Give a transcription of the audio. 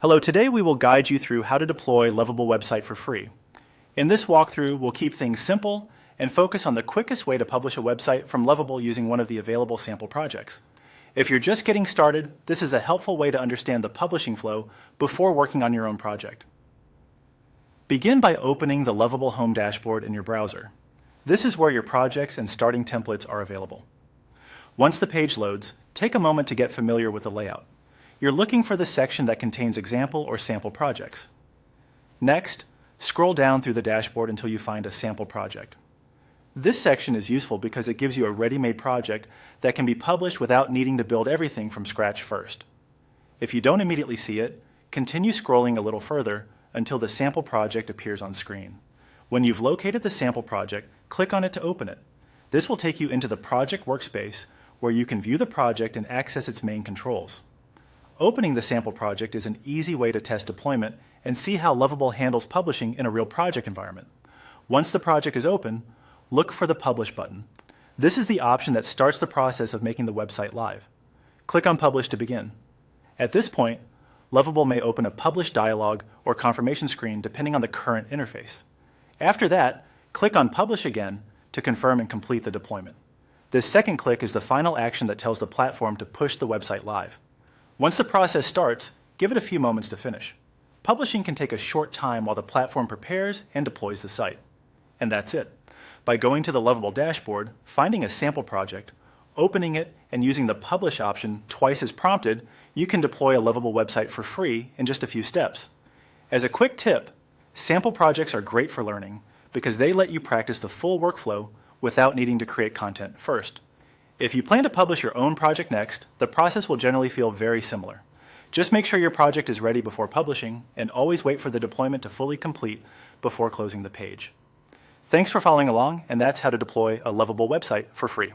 Hello, today we will guide you through how to deploy Lovable website for free. In this walkthrough, we'll keep things simple and focus on the quickest way to publish a website from Lovable using one of the available sample projects. If you're just getting started, this is a helpful way to understand the publishing flow before working on your own project. Begin by opening the Lovable Home dashboard in your browser. This is where your projects and starting templates are available. Once the page loads, take a moment to get familiar with the layout. You're looking for the section that contains example or sample projects. Next, scroll down through the dashboard until you find a sample project. This section is useful because it gives you a ready-made project that can be published without needing to build everything from scratch first. If you don't immediately see it, continue scrolling a little further until the sample project appears on screen. When you've located the sample project, click on it to open it. This will take you into the project workspace where you can view the project and access its main controls. Opening the sample project is an easy way to test deployment and see how Lovable handles publishing in a real project environment. Once the project is open, look for the Publish button. This is the option that starts the process of making the website live. Click on Publish to begin. At this point, Lovable may open a Publish dialog or confirmation screen depending on the current interface. After that, click on Publish again to confirm and complete the deployment. This second click is the final action that tells the platform to push the website live. Once the process starts, give it a few moments to finish. Publishing can take a short time while the platform prepares and deploys the site. And that's it. By going to the Lovable dashboard, finding a sample project, opening it, and using the Publish option twice as prompted, you can deploy a Lovable website for free in just a few steps. As a quick tip, sample projects are great for learning because they let you practice the full workflow without needing to create content first. If you plan to publish your own project next, the process will generally feel very similar. Just make sure your project is ready before publishing and always wait for the deployment to fully complete before closing the page. Thanks for following along, and that's how to deploy a Lovable website for free.